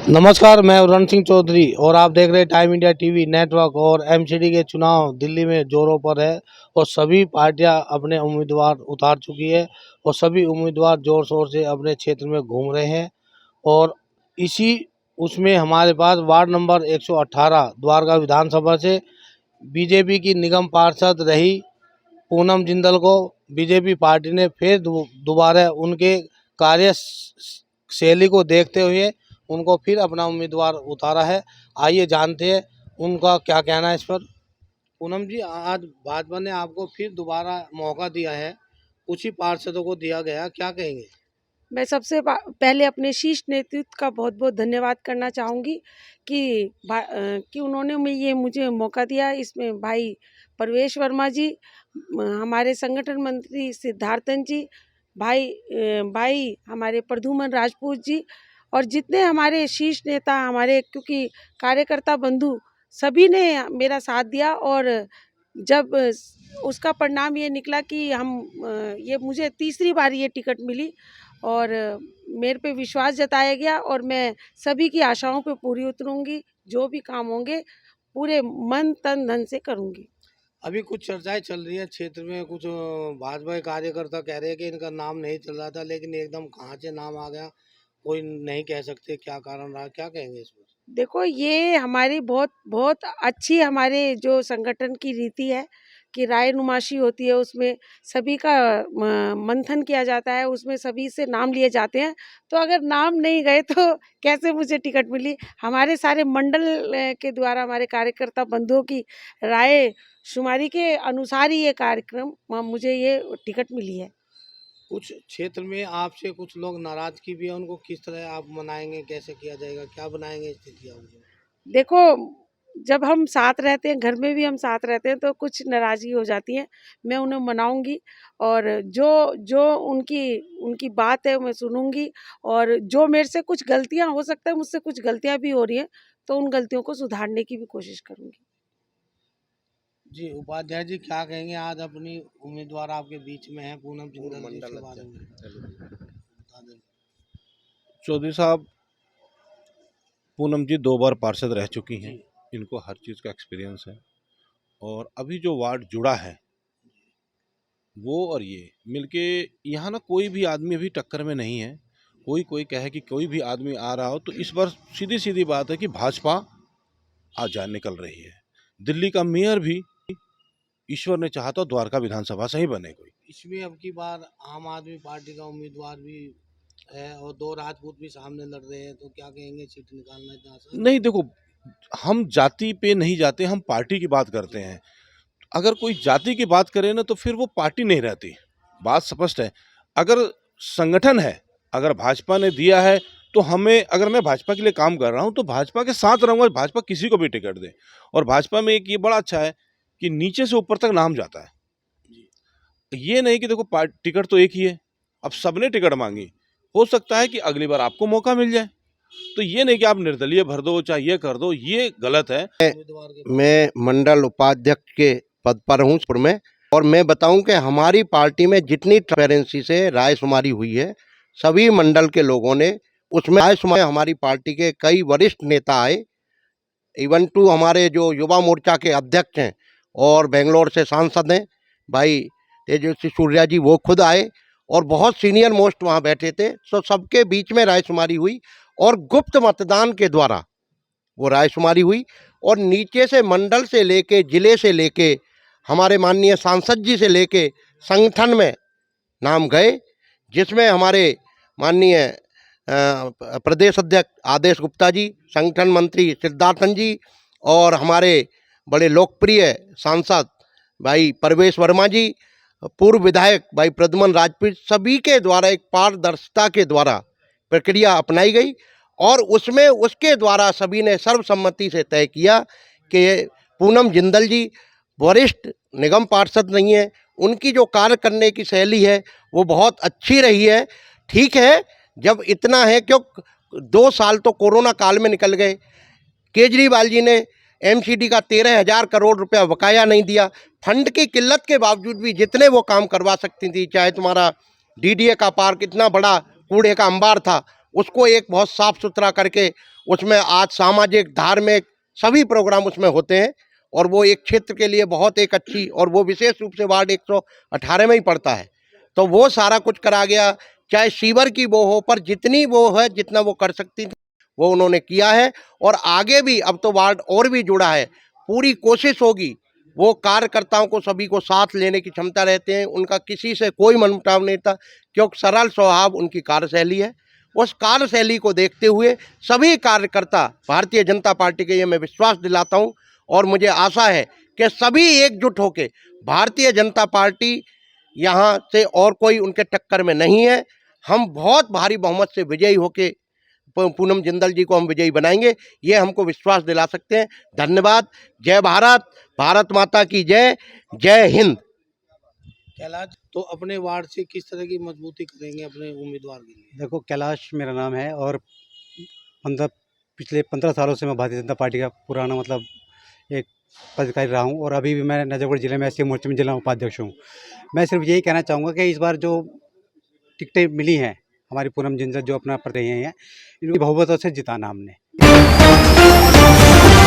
नमस्कार, मैं रण सिंह चौधरी और आप देख रहे हैं टाइम इंडिया टीवी नेटवर्क। और एमसीडी के चुनाव दिल्ली में जोरों पर है और सभी पार्टियां अपने उम्मीदवार उतार चुकी है और सभी उम्मीदवार जोर शोर से अपने क्षेत्र में घूम रहे हैं। और इसी उसमें हमारे पास वार्ड नंबर 118 द्वारका विधानसभा से बीजेपी की निगम पार्षद रही पूनम जिंदल को बीजेपी पार्टी ने फिर दोबारा उनके कार्य शैली को देखते हुए उनको फिर अपना उम्मीदवार उतारा है। आइए जानते हैं उनका क्या कहना है इस पर। पूनम जी, आज भाजपा ने आपको फिर दोबारा मौका दिया है, कुछ ही पार्षदों को दिया गया, क्या कहेंगे? मैं सबसे पहले अपने शीर्ष नेतृत्व का बहुत बहुत धन्यवाद करना चाहूँगी कि उन्होंने मुझे मौका दिया। इसमें भाई प्रवेश वर्मा जी, हमारे संगठन मंत्री सिद्धार्थन जी, भाई हमारे प्रद्युमन राजपूत जी और जितने हमारे शीर्ष नेता हमारे, क्योंकि कार्यकर्ता बंधु सभी ने मेरा साथ दिया। और जब उसका परिणाम ये निकला कि ये मुझे तीसरी बार ये टिकट मिली और मेरे पे विश्वास जताया गया और मैं सभी की आशाओं पे पूरी उतरूंगी। जो भी काम होंगे पूरे मन तन धन से करूंगी। अभी कुछ चर्चाएं चल रही है क्षेत्र में, कुछ भाजपा के कार्यकर्ता कह रहे हैं कि इनका नाम नहीं चल रहा था, लेकिन एकदम कहाँ से नाम आ गया, कोई नहीं कह सकते क्या कारण रहा, क्या कहेंगे इस पर? देखो, ये हमारी बहुत बहुत अच्छी हमारे जो संगठन की रीति है कि राय नुमाशी होती है, उसमें सभी का मंथन किया जाता है, उसमें सभी से नाम लिए जाते हैं। तो अगर नाम नहीं गए तो कैसे मुझे टिकट मिली? हमारे सारे मंडल के द्वारा हमारे कार्यकर्ता बंधुओं की राय शुमारी के अनुसार ही ये कार्यक्रम मुझे ये टिकट मिली है। कुछ क्षेत्र में आपसे कुछ लोग नाराजगी भी है, उनको किस तरह आप मनाएंगे, कैसे किया जाएगा, क्या बनाएंगे स्थिति आपको? देखो, जब हम साथ रहते हैं, घर में भी हम साथ रहते हैं, तो कुछ नाराज़गी हो जाती है। मैं उन्हें मनाऊँगी और जो जो उनकी उनकी बात है मैं सुनूँगी। और जो मेरे से कुछ गलतियाँ, हो सकता है मुझसे कुछ गलतियाँ भी हो रही हैं, तो उन गलतियों को सुधारने की भी कोशिश करूँगी। जी, उपाध्याय जी क्या कहेंगे? आज अपनी उम्मीदवार आपके बीच में है पूनम जिंदल जी, इसके बारे में बता दें। चौधरी साहब, पूनम जी 2 बार पार्षद रह चुकी हैं, इनको हर चीज़ का एक्सपीरियंस है। और अभी जो वार्ड जुड़ा है वो और ये मिलके, यहाँ ना कोई भी आदमी अभी टक्कर में नहीं है। कोई कहे कि कोई भी आदमी आ रहा हो, तो इस बार सीधी सीधी बात है कि भाजपा आज जान निकल रही है। दिल्ली का मेयर भी ईश्वर ने चाहा तो द्वारका विधानसभा से ही बने कोई। इसमें अब की बार आम आदमी पार्टी का उम्मीदवार भी है और 2 राजपूत भी सामने लड़ रहे हैं, तो क्या कहेंगे, सीट निकालना इतना आसान? नहीं, देखो, हम जाति पे नहीं जाते, हम पार्टी की बात करते हैं। अगर कोई जाति की बात करे ना, तो फिर वो पार्टी नहीं रहती। बात स्पष्ट है। अगर संगठन है, अगर भाजपा ने दिया है, तो हमें, अगर मैं भाजपा के लिए काम कर रहा हूं तो भाजपा के साथ रहूंगा, भाजपा किसी को भी टिकट दे। और भाजपा में एक ये बड़ा अच्छा है कि नीचे से ऊपर तक नाम जाता है। ये नहीं कि देखो टिकट तो एक ही है, अब सबने टिकट मांगी, हो सकता है कि अगली बार आपको मौका मिल जाए। तो ये नहीं कि आप निर्दलीय भर दो, चाहे ये कर दो, ये गलत है। उम्मीदवार के मैं मंडल उपाध्यक्ष के पद पर हूँ में। और मैं बताऊं कि हमारी पार्टी में जितनी ट्रांसपेरेंसी से रायशुमारी हुई है, सभी मंडल के लोगों ने उसमें रायशुमारी, हमारी पार्टी के कई वरिष्ठ नेता आए, इवन टू हमारे जो युवा मोर्चा के अध्यक्ष हैं और बेंगलोर से सांसद हैं भाई तेजस्वी सूर्या जी, वो खुद आए और बहुत सीनियर मोस्ट वहाँ बैठे थे। तो सबके बीच में रायशुमारी हुई और गुप्त मतदान के द्वारा वो रायशुमारी हुई। और नीचे से मंडल से लेके, जिले से लेके, हमारे माननीय सांसद जी से लेके संगठन में नाम गए, जिसमें हमारे माननीय प्रदेश अध्यक्ष आदेश गुप्ता जी, संगठन मंत्री सिद्धार्थन जी और हमारे बड़े लोकप्रिय सांसद भाई प्रवेश वर्मा जी, पूर्व विधायक भाई प्रद्युमन राजपूत, सभी के द्वारा एक पारदर्शिता के द्वारा प्रक्रिया अपनाई गई। और उसमें उसके द्वारा सभी ने सर्वसम्मति से तय किया कि पूनम जिंदल जी वरिष्ठ निगम पार्षद नहीं है, उनकी जो कार्य करने की शैली है वो बहुत अच्छी रही है। ठीक है, जब इतना है, क्यों 2 साल तो कोरोना काल में निकल गए, केजरीवाल जी ने एमसीडी का 13,000 करोड़ रुपया बकाया नहीं दिया। फंड की किल्लत के बावजूद भी जितने वो काम करवा सकती थी, चाहे तुम्हारा डीडीए का पार्क, इतना बड़ा कूड़े का अंबार था, उसको एक बहुत साफ सुथरा करके उसमें आज सामाजिक धार्मिक सभी प्रोग्राम उसमें होते हैं और वो एक क्षेत्र के लिए बहुत एक अच्छी, और वो विशेष रूप से वार्ड 118 में ही पड़ता है, तो वो सारा कुछ करा गया। चाहे सीवर की वो हो, पर जितनी वो है, जितना वो कर सकती थी वो उन्होंने किया है और आगे भी, अब तो वार्ड और भी जुड़ा है, पूरी कोशिश होगी। वो कार्यकर्ताओं को सभी को साथ लेने की क्षमता रहते हैं, उनका किसी से कोई मनमुटाव नहीं था, क्योंकि सरल स्वभाव उनकी कार्यशैली है। उस कार्यशैली को देखते हुए सभी कार्यकर्ता भारतीय जनता पार्टी के, ये मैं विश्वास दिलाता हूं और मुझे आशा है कि सभी एकजुट होकर भारतीय जनता पार्टी यहाँ से और कोई उनके टक्कर में नहीं है, हम बहुत भारी बहुमत से विजयी होके पूनम जिंदल जी को हम विजयी बनाएंगे, ये हमको विश्वास दिला सकते हैं। धन्यवाद। जय भारत, भारत माता की जय, जय हिंद। कैलाश, तो अपने वार्ड से किस तरह की मजबूती करेंगे अपने उम्मीदवार के लिए? देखो, कैलाश मेरा नाम है और पिछले 15 सालों से मैं भारतीय जनता पार्टी का पुराना एक पदाधिकारी रहा हूँ और अभी भी मैं नजफगढ़ जिले में एससी मोर्चे में जिला उपाध्यक्ष हूँ। मैं सिर्फ यही कहना चाहूँगा कि इस बार जो टिकटें मिली हैं हमारी पूनम जिंदल जो अपना पद रही हैं, इनकी बहुमत से जिताना हमने।